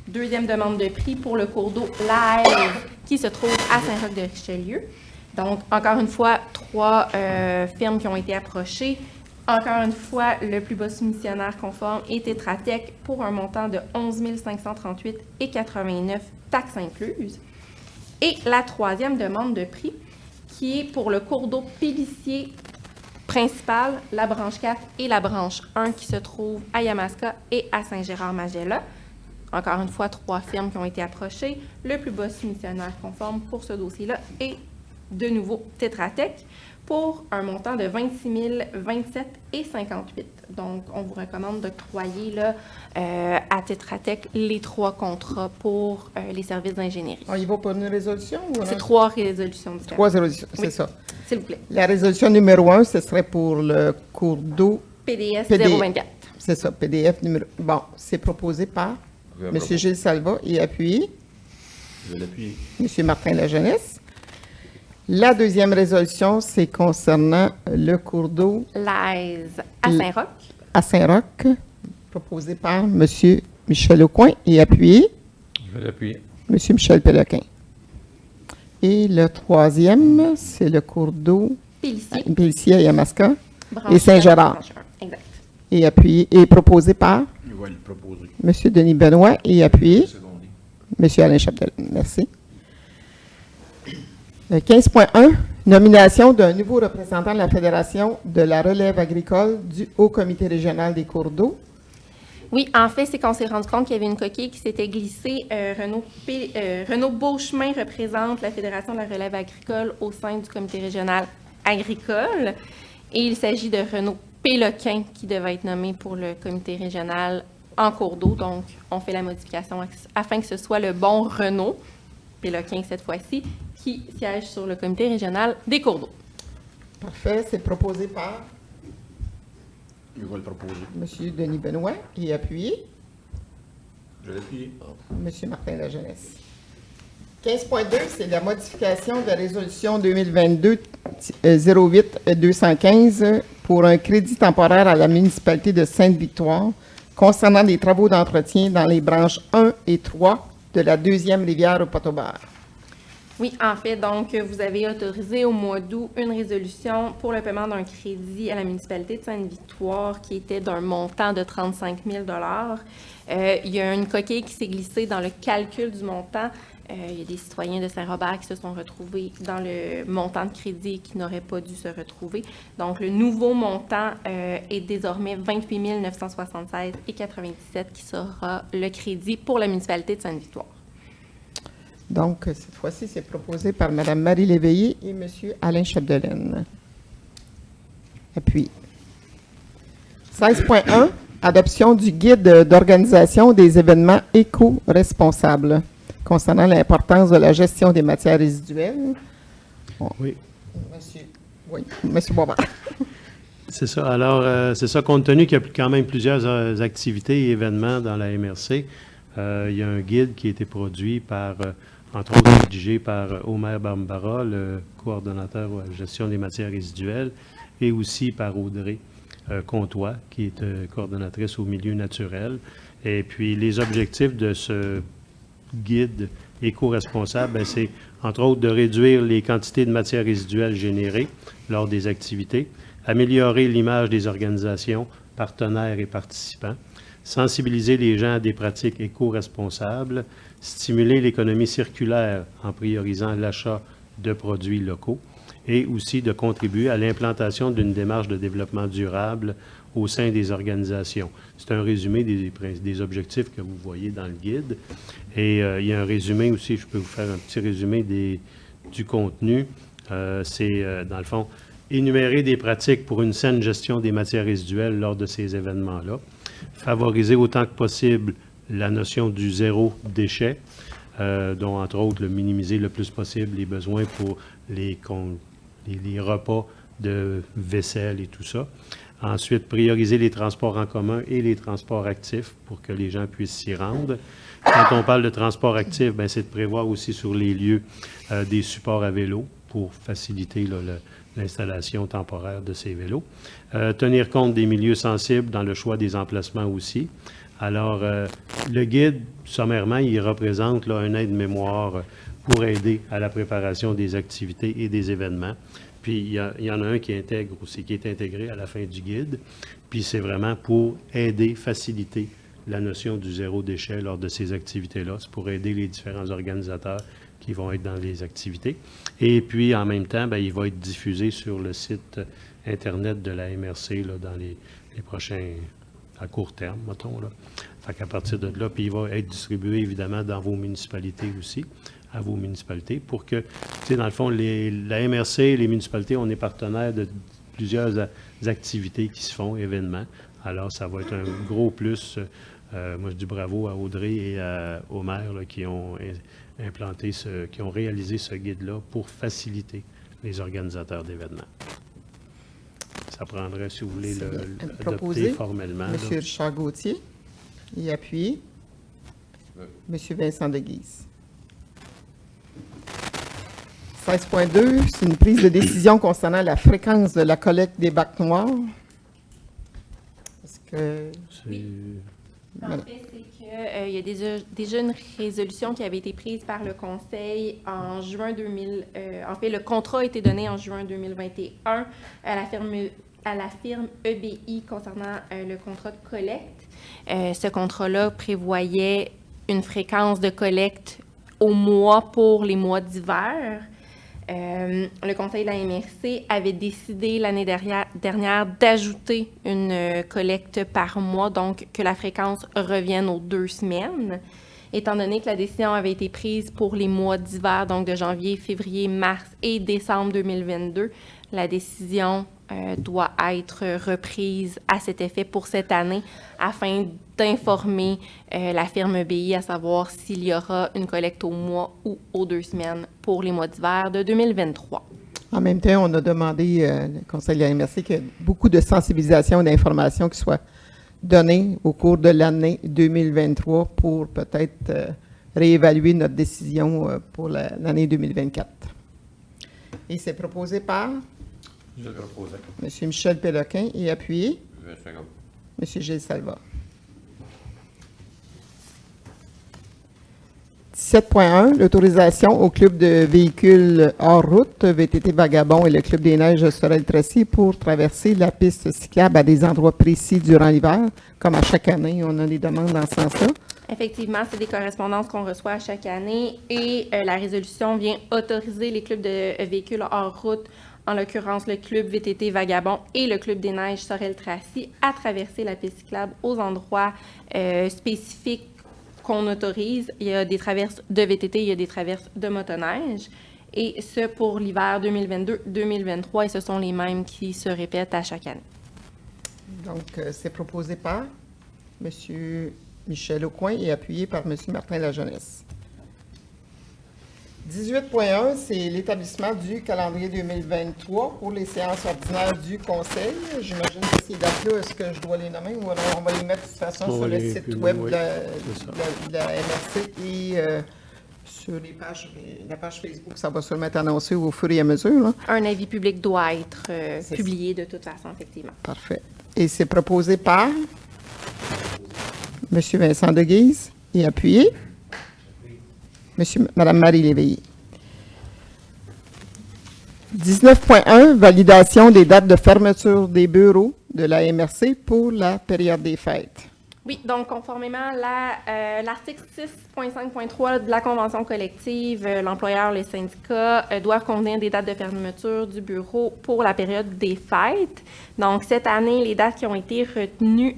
[SPEAKER 3] deuxième demande de prix pour le cours d'eau Live qui se trouve à Saint-Roch-de-Richelieu. Donc, encore une fois, 3 firmes qui ont été approchées. Encore une fois, le plus bas soumissionnaire conforme est Tetra Tech pour un montant de 11 538,89 taxes incluses. Et la troisième demande de prix qui est pour le cours d'eau Pélissier principal, la branche 4 et la branche 1 qui se trouvent à Yamaska et à Saint-Gérard-Magella. Encore une fois, 3 firmes qui ont été approchées. Le plus bas soumissionnaire conforme pour ce dossier-là est de nouveau Tetra Tech pour un montant de 26 027,58. Donc, on vous recommande d'octroyer là, à Tetra Tech les 3 contrats pour les services d'ingénierie.
[SPEAKER 1] On y va pour une résolution? Ou
[SPEAKER 3] C'est 3 résolutions différentes.
[SPEAKER 1] 3 résolutions, c'est
[SPEAKER 3] Oui.
[SPEAKER 1] ça.
[SPEAKER 3] S'il vous plaît.
[SPEAKER 1] La résolution numéro 1, ce serait pour le cours d'eau.
[SPEAKER 3] PDS
[SPEAKER 1] PDF.
[SPEAKER 3] 024.
[SPEAKER 1] C'est ça, PDF numéro... Bon, c'est proposé par M. Gilles Salva et appuyé
[SPEAKER 7] Je vais l'appuyer.
[SPEAKER 1] M. Martin Lajeunesse. La deuxième résolution, c'est concernant le cours d'eau
[SPEAKER 3] L'AISE à Saint-Roch.
[SPEAKER 1] à Saint-Roch, proposé par M. Michel Aucoin et appuyé
[SPEAKER 5] Je vais l'appuyer.
[SPEAKER 1] M. Michel Péloquin. Et le troisième, c'est le cours d'eau
[SPEAKER 3] Pélissier.
[SPEAKER 1] à Yamaska
[SPEAKER 3] branche
[SPEAKER 1] et Saint-Gérard.
[SPEAKER 3] branche 1. Exact.
[SPEAKER 1] Et appuyé et proposé par
[SPEAKER 7] Je vais le proposer.
[SPEAKER 1] M. Denis Benoît et appuyé
[SPEAKER 4] Secondé.
[SPEAKER 1] M. Alain Chapdelaine. Merci. 15.1, nomination d'un nouveau représentant de la Fédération de la relève agricole du Haut Comité régional des cours d'eau.
[SPEAKER 3] Oui, en fait, c'est qu'on s'est rendu compte qu'il y avait une coquille qui s'était glissée. Renaud Beauchemin représente la Fédération de la relève agricole au sein du Comité régional agricole. Et il s'agit de Renaud Péloquin qui devait être nommé pour le Comité régional en cours d'eau. Donc, on fait la modification afin que ce soit le bon Renaud Péloquin cette fois-ci qui siège sur le Comité régional des cours d'eau.
[SPEAKER 1] Parfait, c'est proposé par
[SPEAKER 7] Je vais le proposer.
[SPEAKER 1] M. Denis Benoît et appuyé
[SPEAKER 4] Je l'appuie.
[SPEAKER 1] M. Martin Lajeunesse. 15.2, c'est la modification de la résolution 2022-08-215 pour un crédit temporaire à la municipalité de Sainte-Victoire concernant des travaux d'entretien dans les branches 1 et 3 de la deuxième rivière au Potobar.
[SPEAKER 3] Oui, en fait, donc, vous avez autorisé au mois d'août une résolution pour le paiement d'un crédit à la municipalité de Sainte-Victoire qui était d'un montant de 35 000 il y a une coquille qui s'est glissée dans le calcul du montant. Il y a des citoyens de Saint-Robert qui se sont retrouvés dans le montant de crédit et qui n'auraient pas dû se retrouver. Donc, le nouveau montant est désormais 28 976,97 qui sera le crédit pour la municipalité de Sainte-Victoire.
[SPEAKER 1] Donc, cette fois-ci, c'est proposé par Mme Marie Léveillé et M. Alain Chapdelaine. Appui. 16.1, adoption du guide d'organisation des événements éco-responsables concernant l'importance de la gestion des matières résiduelles. Bon.
[SPEAKER 6] Oui.
[SPEAKER 1] Monsieur Boisvert.
[SPEAKER 6] C'est ça. Alors, c'est ça, compte tenu qu'il y a quand même plusieurs activités et événements dans la MRC, il y a un guide qui a été produit par, entre autres, rédigé par Omer Bambara, le coordonnateur à la gestion des matières résiduelles, et aussi par Audrey Comtois, qui est coordonnatrice au milieu naturel. Et puis, les objectifs de ce guide éco-responsable, c'est, entre autres, de réduire les quantités de matières résiduelles générées lors des activités, améliorer l'image des organisations, partenaires et participants, sensibiliser les gens à des pratiques éco-responsables, stimuler l'économie circulaire en priorisant l'achat de produits locaux et aussi de contribuer à l'implantation d'une démarche de développement durable au sein des organisations. C'est un résumé des objectifs que vous voyez dans le guide. Et il y a un résumé aussi, je peux vous faire un petit résumé du contenu. C'est, dans le fond, énumérer des pratiques pour une saine gestion des matières résiduelles lors de ces événements-là. Favoriser autant que possible la notion du zéro déchet, dont, entre autres, minimiser le plus possible les besoins pour les repas de vaisselle et tout ça. Ensuite, prioriser les transports en commun et les transports actifs pour que les gens puissent s'y rendre. Quand on parle de transport actif, c'est de prévoir aussi sur les lieux des supports à vélo pour faciliter l'installation temporaire de ces vélos. Tenir compte des milieux sensibles dans le choix des emplacements aussi. Alors, le guide, sommairement, il représente un aide-mémoire pour aider à la préparation des activités et des événements. Puis, il y en a un qui intègre aussi, qui est intégré à la fin du guide. Puis, c'est vraiment pour aider, faciliter la notion du zéro déchet lors de ces activités-là. C'est pour aider les différents organisateurs qui vont être dans les activités. Et puis, en même temps, il va être diffusé sur le site Internet de la MRC dans les prochains, à court terme, mettons. Fait qu'à partir de là, puis il va être distribué, évidemment, dans vos municipalités aussi, à vos municipalités, pour que, tu sais, dans le fond, la MRC, les municipalités, on est partenaires de plusieurs activités qui se font, événements. Alors, ça va être un gros plus. Moi, je dis bravo à Audrey et à Omer qui ont implanté qui ont réalisé ce guide-là pour faciliter les organisateurs d'événements. Ça prendrait, si vous voulez, l'adopter formellement.
[SPEAKER 1] M. Richard Gauthier, y appuie. M. Vincent Deguise. 16.2, c'est une prise de décision concernant la fréquence de la collecte des bacs noirs. Est-ce que...
[SPEAKER 3] En fait, c'est qu'il y a déjà une résolution qui avait été prise par le Conseil en juin 2000. En fait, le contrat a été donné en juin 2021 à la firme EBI concernant le contrat de collecte. Ce contrat-là prévoyait une fréquence de collecte au mois pour les mois d'hiver. Le conseil de la MRC avait décidé l'année dernière d'ajouter une collecte par mois, donc que la fréquence revienne aux 2 semaines. Étant donné que la décision avait été prise pour les mois d'hiver, donc de janvier, février, mars et décembre 2022, la décision doit être reprise à cet effet pour cette année afin d'informer la firme BI à savoir s'il y aura une collecte au mois ou aux 2 semaines pour les mois d'hiver de 2023.
[SPEAKER 1] En même temps, on a demandé au Conseil de la MRC qu'il y ait beaucoup de sensibilisation et d'informations qui soient données au cours de l'année 2023 pour peut-être réévaluer notre décision pour l'année 2024. Et c'est proposé par
[SPEAKER 7] Je le proposais.
[SPEAKER 1] M. Michel Péloquin et appuyé
[SPEAKER 2] 20 secondes.
[SPEAKER 1] M. Gilles Salva. 17.1, l'autorisation au club de véhicules hors route, VTT Vagabond et le club des neiges Sorel-Tracy pour traverser la piste cyclable à des endroits précis durant l'hiver. Comme à chaque année, on a des demandes dans ce sens-là.
[SPEAKER 3] Effectivement, c'est des correspondances qu'on reçoit à chaque année et la résolution vient autoriser les clubs de véhicules hors route, en l'occurrence le club VTT Vagabond et le club des neiges Sorel-Tracy, à traverser la piste cyclable aux endroits spécifiques qu'on autorise. Il y a des traverses de VTT, il y a des traverses de motoneige. Et ce, pour l'hiver 2022-2023, et ce sont les mêmes qui se répètent à chaque année.
[SPEAKER 1] Donc, c'est proposé par M. Michel Aucoin et appuyé par M. Martin Lajeunesse. 18.1, c'est l'établissement du calendrier 2023 pour les séances ordinaires du Conseil. J'imagine que ces dates-là, est-ce que je dois les nommer ou alors on va les mettre de toute façon sur le site web de la MRC et sur la page Facebook. Ça va sûrement être annoncé au fur et à mesure. Là.
[SPEAKER 3] Un avis public doit être publié de toute façon, effectivement.
[SPEAKER 1] Parfait. Et c'est proposé par M. Vincent Deguise et appuyé Mme Marie Léveillé. 19.1, validation des dates de fermeture des bureaux de la MRC pour la période des fêtes.
[SPEAKER 3] Oui, donc conformément à l'article 6.5.3 de la Convention collective, l'employeur, les syndicats doivent convenir des dates de fermeture du bureau pour la période des fêtes. Donc, cette année, les dates qui ont été retenues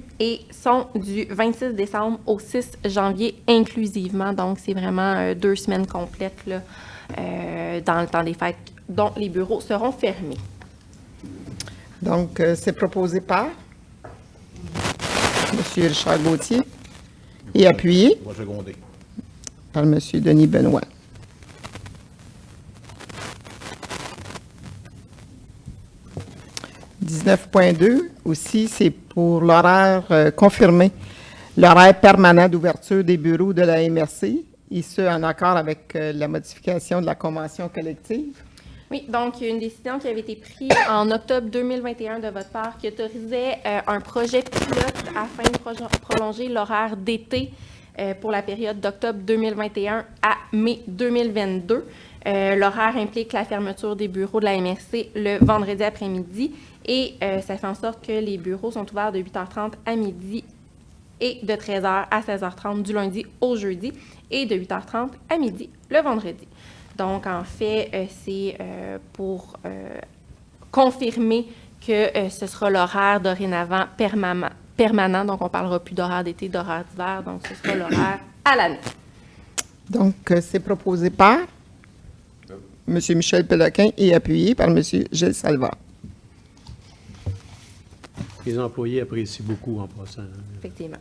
[SPEAKER 3] sont du 26 décembre au 6 janvier inclusivement. Donc, c'est vraiment 2 semaines complètes là, dans le temps des fêtes dont les bureaux seront fermés.
[SPEAKER 1] Donc, c'est proposé par M. Richard Gauthier et appuyé
[SPEAKER 7] On va seconder.
[SPEAKER 1] par M. Denis Benoît. « 19.2 aussi, c'est pour l'horaire confirmé, l'horaire permanent d'ouverture des bureaux de la MRC, et ce, en accord avec la modification de la convention collective.
[SPEAKER 3] Oui, donc il y a une décision qui avait été prise en octobre 2021 de votre part qui autorisait un projet pilote afin de prolonger l'horaire d'été pour la période d'octobre 2021 à mai 2022. L'horaire implique la fermeture des bureaux de la MRC le vendredi après-midi et ça fait en sorte que les bureaux sont ouverts de 8h30 à midi et de 13h à 16h30 du lundi au jeudi et de 8h30 à midi le vendredi. Donc, en fait, c'est pour confirmer que ce sera l'horaire dorénavant permanent. Donc, on ne parlera plus d'horaire d'été, d'horaire d'hiver. Donc, ce sera l'horaire à l'année.
[SPEAKER 1] Donc, c'est proposé par M. Michel Péloquin et appuyé par M. Gilles Salva.
[SPEAKER 6] Les employés apprécient beaucoup en passant.
[SPEAKER 3] Effectivement.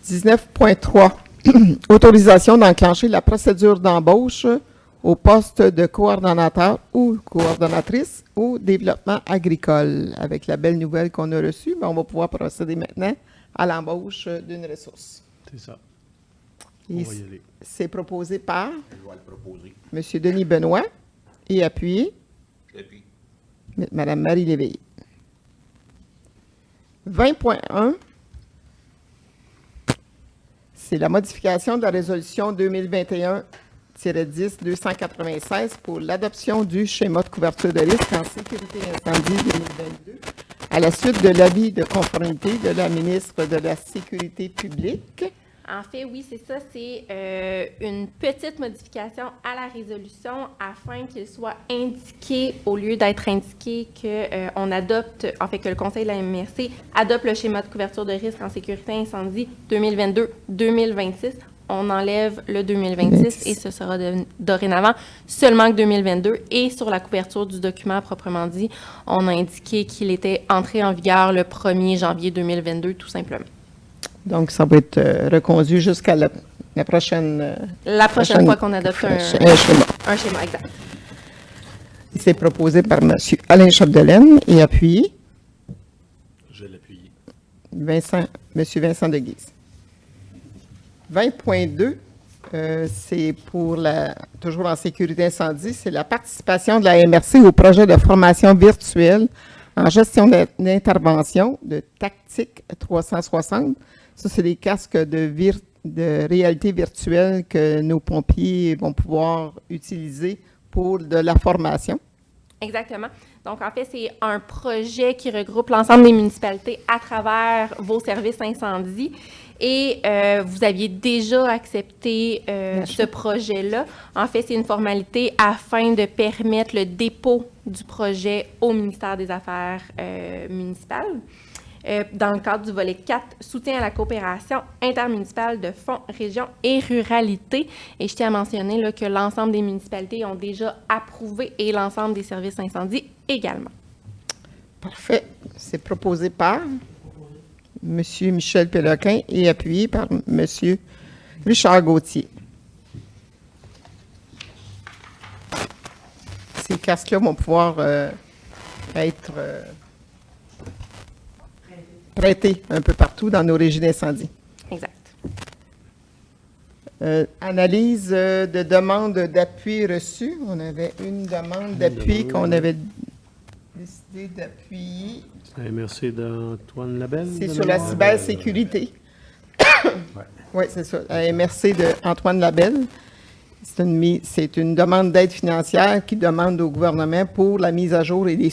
[SPEAKER 1] 19.3. Autorisation d'enclencher la procédure d'embauche au poste de coordonnateur ou coordonnatrice au développement agricole. Avec la belle nouvelle qu'on a reçue, on va pouvoir procéder maintenant à l'embauche d'une ressource.
[SPEAKER 6] C'est ça.
[SPEAKER 1] Et
[SPEAKER 6] On va y aller.
[SPEAKER 1] c'est proposé par
[SPEAKER 7] Je vais le proposer.
[SPEAKER 1] M. Denis Benoît et appuyé
[SPEAKER 2] Et puis,
[SPEAKER 1] Mme Marie Léveillé. 20.1. C'est la modification de la résolution 2021-10-296 pour l'adoption du schéma de couverture de risque en sécurité incendie 2022 à la suite de l'avis de conformité de la ministre de la Sécurité publique.
[SPEAKER 3] En fait, oui, c'est ça. C'est une petite modification à la résolution afin qu'il soit indiqué, au lieu d'être indiqué qu'on adopte, en fait, que le Conseil de la MRC adopte le schéma de couverture de risque en sécurité incendie 2022-2026. On enlève le 2026 et ce sera dorénavant seulement que 2022. Et sur la couverture du document proprement dit, on a indiqué qu'il était entré en vigueur le 1er janvier 2022, tout simplement.
[SPEAKER 1] Donc, ça va être reconduit jusqu'à la prochaine...
[SPEAKER 3] La prochaine fois qu'on adopte un
[SPEAKER 1] schéma.
[SPEAKER 3] Un schéma, exact.
[SPEAKER 1] C'est proposé par M. Alain Chapdelaine et appuyé
[SPEAKER 7] Je l'appuie.
[SPEAKER 1] M. Vincent Deguise. 20.2, c'est pour toujours en sécurité incendie, c'est la participation de la MRC au projet de formation virtuelle en gestion d'intervention de Tactique 360. Ça, c'est des casques de réalité virtuelle que nos pompiers vont pouvoir utiliser pour de la formation.
[SPEAKER 3] Exactement. Donc, en fait, c'est un projet qui regroupe l'ensemble des municipalités à travers vos services incendie. Et vous aviez déjà accepté ce projet-là. En fait, c'est une formalité afin de permettre le dépôt du projet au ministère des Affaires municipales. Dans le cadre du volet 4, soutien à la coopération intermunicipale de fonds, régions et ruralité. Et je tiens à mentionner là, que l'ensemble des municipalités ont déjà approuvé et l'ensemble des services incendie également.
[SPEAKER 1] Parfait. C'est proposé par M. Michel Péloquin et appuyé par M. Richard Gauthier. Ces casques-là vont pouvoir être prêtés un peu partout dans nos régies d'incendie.
[SPEAKER 3] Exact.
[SPEAKER 1] Analyse de demande d'appui reçue. On avait une demande d'appui qu'on avait décidé d'appuyer.
[SPEAKER 6] MRC d'Antoine Labelle.
[SPEAKER 1] C'est sur la cybersécurité. Oui, c'est ça. La MRC d'Antoine Labelle. C'est une demande d'aide financière qui demande au gouvernement pour la mise à jour et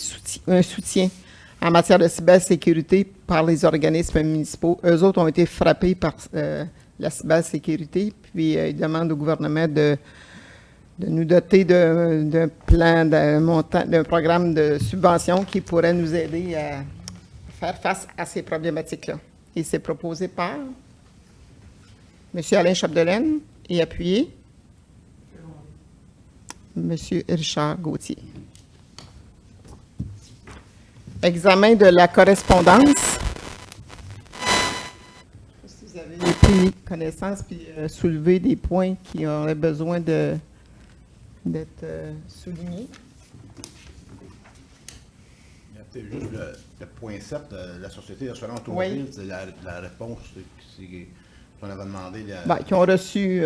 [SPEAKER 1] un soutien en matière de cybersécurité par les organismes municipaux. Eux autres ont été frappés par la cybersécurité, puis ils demandent au gouvernement de nous doter d'un plan, d'un programme de subvention qui pourrait nous aider à faire face à ces problématiques-là. Et c'est proposé par M. Alain Chapdelaine et appuyé M. Richard Gauthier. Examen de la correspondance. Si vous avez pris connaissance puis soulevé des points qui auraient besoin d'être soulignés.
[SPEAKER 7] Il y a peut-être juste le point 7, la Société d'assurance automobile,
[SPEAKER 1] Oui.
[SPEAKER 7] c'est la réponse qu'on avait demandé.
[SPEAKER 1] Qui ont reçu,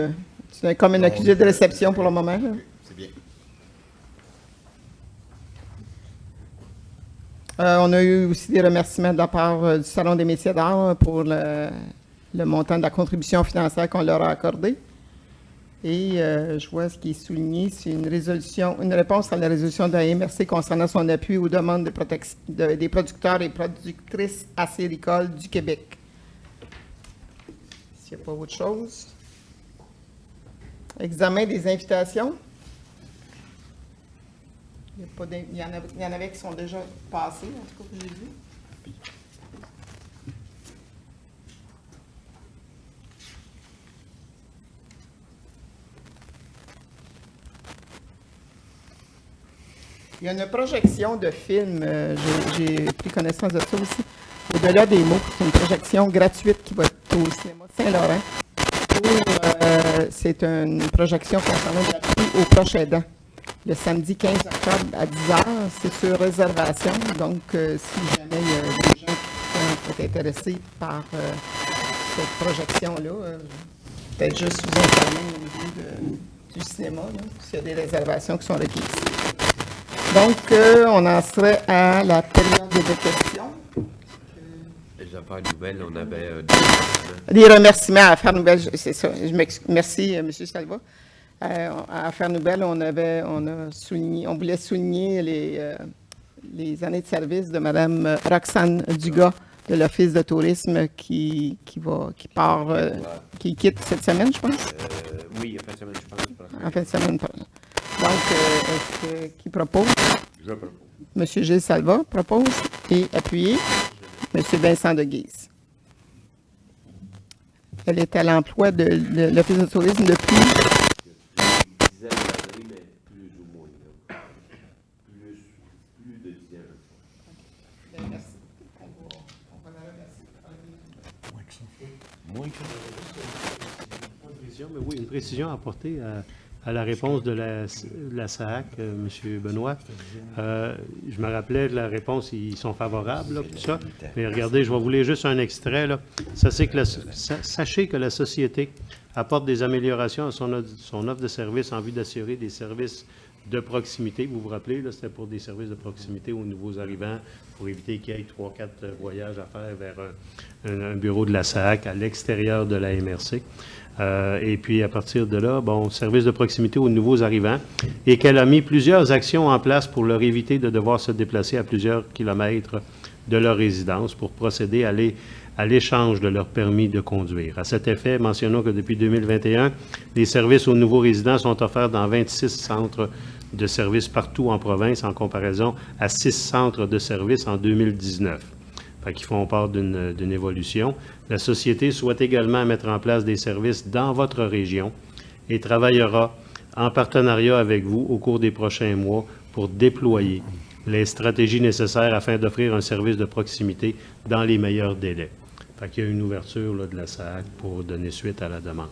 [SPEAKER 1] c'est comme un accusé de réception pour le moment. Là.
[SPEAKER 7] C'est bien.
[SPEAKER 1] On a eu aussi des remerciements de la part du Salon des métiers d'art pour le montant de la contribution financière qu'on leur a accordée. Et je vois ce qui est souligné, c'est une réponse à la résolution de la MRC concernant son appui aux demandes des producteurs et productrices acéricoles du Québec. S'il n'y a pas autre chose. Examen des invitations. Il y en avait qui sont déjà passés, en tout cas, que j'ai vu. Il y a une projection de film, j'ai pris connaissance de ça aussi. Au-delà des mots, c'est une projection gratuite qui va être au cinéma Saint-Laurent. C'est une projection concernant l'appui aux proches aidants. Le samedi 15 octobre à 10h, c'est sur réservation. Donc, si jamais il y a des gens qui sont intéressés par cette projection-là, peut-être juste vous informer au niveau du cinéma, là, s'il y a des réservations qui sont requises. Donc, on en serait à la période de questions.
[SPEAKER 2] Les affaires nouvelles, on avait
[SPEAKER 1] Des remerciements à Affaires nouvelles, c'est ça. Merci, M. Salva. À Affaires nouvelles, on voulait souligner les années de service de Mme Roxane Dugas de l'Office de tourisme qui quitte cette semaine, je pense.
[SPEAKER 2] Oui, en fin de semaine, je pense.
[SPEAKER 1] En fin de semaine. Donc, qui propose?
[SPEAKER 2] Je propose.
[SPEAKER 1] M. Gilles Salva propose et appuyé M. Vincent de Guise. Elle est à l'emploi de l'Office de tourisme depuis...
[SPEAKER 2] Dizaines d'années, mais plus ou moins. Là. Plus de 10 ans.
[SPEAKER 1] Merci. On va la remercier.
[SPEAKER 2] Moins que
[SPEAKER 6] Mais oui, une précision à apporter à la réponse de la SAAC, M. Benoît. Je me rappelais de la réponse, ils sont favorables, là, tout ça. Mais regardez, je vais vous lire juste un extrait. Là. Sachez que la société apporte des améliorations à son offre de services en vue d'assurer des services de proximité. Vous vous rappelez, c'était pour des services de proximité aux nouveaux arrivants, pour éviter qu'il y ait 3-4 voyages à faire vers un bureau de la SAAC à l'extérieur de la MRC. Et puis, à partir de là, service de proximité aux nouveaux arrivants, et qu'elle a mis plusieurs actions en place pour leur éviter de devoir se déplacer à plusieurs kilomètres de leur résidence pour procéder à l'échange de leur permis de conduire. À cet effet, mentionnons que depuis 2021, les services aux nouveaux résidents sont offerts dans 26 centres de services partout en province, en comparaison à 6 centres de services en 2019. Qui font part d'une évolution. La Société souhaite également mettre en place des services dans votre région et travaillera en partenariat avec vous au cours des prochains mois pour déployer les stratégies nécessaires afin d'offrir un service de proximité dans les meilleurs délais. Il y a une ouverture là, de la SAAC pour donner suite à la demande.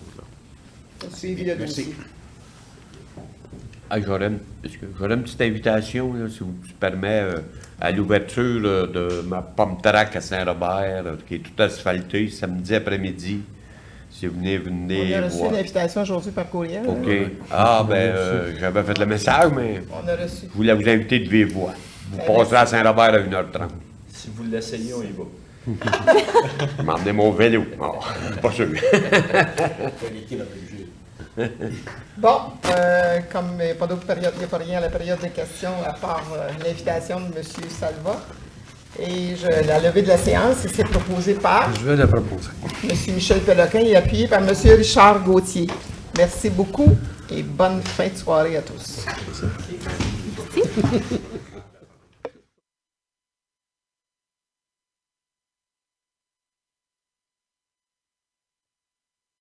[SPEAKER 1] Merci.
[SPEAKER 2] J'aurais une petite invitation, là, si vous me permettez, à l'ouverture de ma pomme track à Saint-Robert, qui est tout asphaltée, samedi après-midi. Si vous venez
[SPEAKER 1] On a reçu
[SPEAKER 2] voir.
[SPEAKER 1] une invitation aujourd'hui par courriel.
[SPEAKER 2] OK. J'avais fait le message, mais
[SPEAKER 1] On a reçu.
[SPEAKER 2] je voulais vous inviter de vive voix. Vous passerez à Saint-Robert à 1h30.
[SPEAKER 9] Si vous l'essayez, on y va.
[SPEAKER 2] M'emmener mon vélo. Oh, pas sûr.
[SPEAKER 1] Bon, comme il n'y a pas d'autre période, il n'y a pas rien à la période des questions à part l'invitation de M. Salva. Et la levée de la séance, c'est proposé par
[SPEAKER 5] Je vais la proposer.
[SPEAKER 1] M. Michel Péloquin et appuyé par M. Richard Gauthier. Merci beaucoup et bonne fin de soirée à tous.
[SPEAKER 3] Merci.